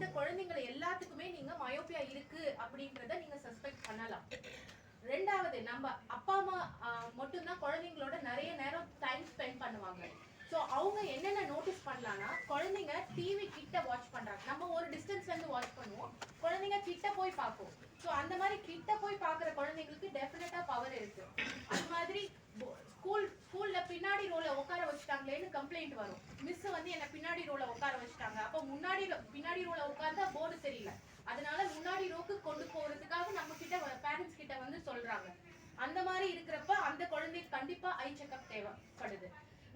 இந்த குழந்தைங்களை எல்லாத்துக்குமே நீங்க மயோபியா இருக்கு அப்படின்றத நீங்க சஸ்பெக்ட் பண்ணலாம். ரெண்டாவது, நம்ம அப்பா அம்மா மட்டும்தான் குழந்தைங்களோட நிறைய நேரம் டைம் ஸ்பெண்ட் பண்ணுவாங்க. ஸோ அவங்க என்னென்ன நோட்டீஸ் பண்ணலாம்னா, குழந்தைங்க டிவி கிட்ட வாட்ச் பண்றாங்க. நம்ம ஒரு டிஸ்டன்ஸ்ல இருந்து வாட்ச் பண்ணுவோம், குழந்தைங்க கிட்ட போய் பார்ப்போம். ஸோ அந்த மாதிரி கிட்ட போய் பார்க்குற குழந்தைங்களுக்கு டெஃபினட்டா பவர் இருக்கு. அது மாதிரி ஸ்கூல்ல பின்னாடி ரோல உட்கார வச்சுட்டாங்களேன்னு கம்ப்ளைண்ட் வரும். மிஸ் வந்து என்ன பின்னாடி ரோல உட்கார வச்சுட்டாங்க. அப்போ பின்னாடி ரோல உட்கார்ந்தா போர்டு சரியில்லை, அதனால முன்னாடி ரோக்கு கொண்டு போறதுக்காக நம்ம கிட்ட பேரண்ட்ஸ் கிட்ட வந்து சொல்றாங்க. அந்த மாதிரி இருக்கிறப்ப அந்த குழந்தைக்கு கண்டிப்பா ஐ செக்அப் தேவைப்படுது.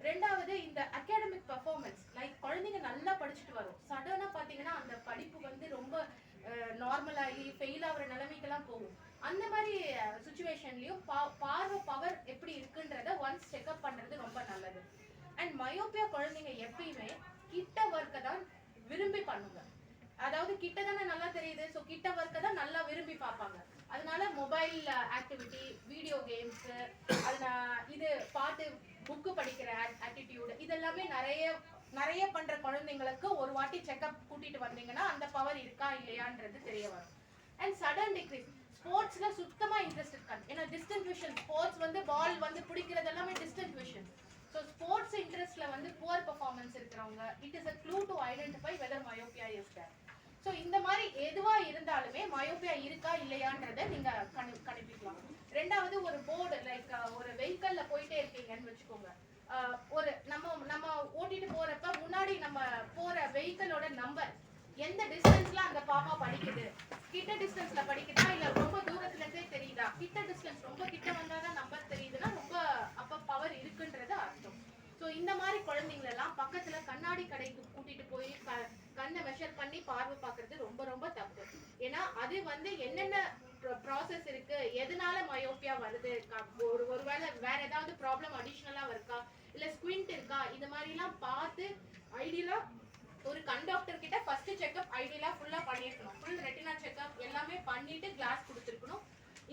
ரெண்டாவது, இந்த அகாடமிக் பெர்ஃபார்மன்ஸ், லைக் குழந்தைங்க நல்லா படிச்சுட்டு வரும், சடனா பாத்தீங்கன்னா அந்த படிப்பு வந்து ரொம்ப நார்மல் ஆகி ஃபெயில் ஆகிற நிலைமைக்கெல்லாம் போகும். அந்த மாதிரி சுச்சுவேஷன்லயும் பார்வை பவர் எப்படி இருக்குன்றத ஒன்ஸ் செக்அப் பண்றது ரொம்ப நல்லது. அண்ட் மயோபியா குழந்தைங்க எப்பயுமே கிட்ட ஒர்க்கை தான் விரும்பி பண்ணுங்க. அதாவது கிட்ட தானே நல்லா தெரியுது, ஸோ கிட்ட ஒர்க்கை தான் நல்லா விரும்பி பார்ப்பாங்க. அதனால மொபைல் ஆக்டிவிட்டி, வீடியோ கேம்ஸ், இது பாட்டு, புக்கு படிக்கிற ஆட்டிடியூடு, இதெல்லாமே நிறைய பண்ற குழந்தைங்களுக்கு ஒரு வாட்டி செக்அப் கூட்டிட்டு வந்தீங்கன்னா அந்த பவர் இருக்கா இல்லையான்றது தெரிய வரும். அண்ட் சடன் டிக்ரீஸ், ஸ்போர்ட்ஸ்ல சுத்தமா இன்ட்ரெஸ்ட் இருக்காது. ஏன்னா டிஸ்டன்ட் விஷன், ஸ்போர்ட்ஸ் வந்து பால் வந்து பிடிக்கிறது எல்லாமே டிஸ்டன்ட் விஷன். ஸோ ஸ்போர்ட்ஸ் இன்ட்ரெஸ்ட்ல வந்து புவர் பெர்ஃபார்மன்ஸ் இருக்கிறவங்க, it is a clue to identify whether myopia is there. So இந்த மாதிரி எதுவா இருந்தாலுமே மயோபியா இருக்கா இல்லையான்றதை நீங்க கணிப்பிக்கலாம். ரெண்டாவது, ஒரு போர்டு, லைக் ஒரு வெஹிக்கல்ல போயிட்டே இருக்கீங்கன்னு வச்சுக்கோங்க. ஒரு நம்ம ஓட்டிட்டு போறப்ப முன்னாடி நம்ம போற வெஹிக்கலோட நம்பர் எந்த டிஸ்டன்ஸ்ல அந்த பாப்பா படிக்குது, கிட்ட டிஸ்டன்ஸ்ல படிக்குதா இல்ல ரொம்ப தூரத்துல இருந்தே தெரியுதா, கிட்ட டிஸ்டன்ஸ் ரொம்ப கிட்ட வந்தாதான் நம்பர் தெரியுதுன்னா ரொம்ப அப்ப பவர் இருக்குன்றது அர்த்தம். ஸோ இந்த மாதிரி குழந்தைங்கள எல்லாம் பக்கத்துல கண்ணாடி கடைக்கு கூட்டிட்டு போய் கண்ணை மெஷர் பண்ணி பார்வை பார்க்கறது ரொம்ப ரொம்ப தப்பு. ஏன்னா அது வந்து என்னென்ன ப்ராசஸ் இருக்கு, எதனால மயோபியா வருது, ஒருவேளை வேற ஏதாவது ப்ராப்ளம் அடிஷ்னலா இருக்கா, இல்ல ஸ்குவிண்ட் இருக்கா, இது மாதிரி எல்லாம் பார்த்து ஐடியலா ஒரு கண் டாக்டர் கிட்ட ஃபர்ஸ்ட் செக்அப் ஐடியலா ஃபுல்லா பண்ணிருக்கணும். ஃபுல் ரெட்டினா செக்அப் எல்லாமே பண்ணிட்டு கிளாஸ் கொடுத்துருக்கணும்.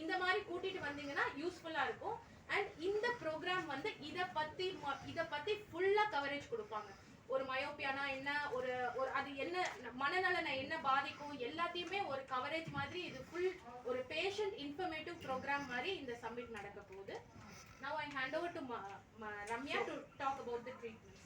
இந்த மாதிரி கூட்டிட்டு வந்தீங்கன்னா யூஸ்ஃபுல்லா இருக்கும். அண்ட் இந்த ப்ரோக்ராம் வந்து இத பத்தி ஃபுல்லா கவரேஜ் கொடுப்பாங்க. ஒரு மயோபியானா என்ன, ஒரு அது என்ன மனநலனை என்ன பாதிக்கும், எல்லாத்தையுமே ஒரு கவரேஜ் மாதிரி இது ஃபுல் ஒரு பேஷண்ட் இன்ஃபர்மேட்டிவ் ப்ரோக்ராம் மாதிரி இந்த சம்மிட் நடக்க போகுது. Now I hand over to Ramya to talk about the treatment.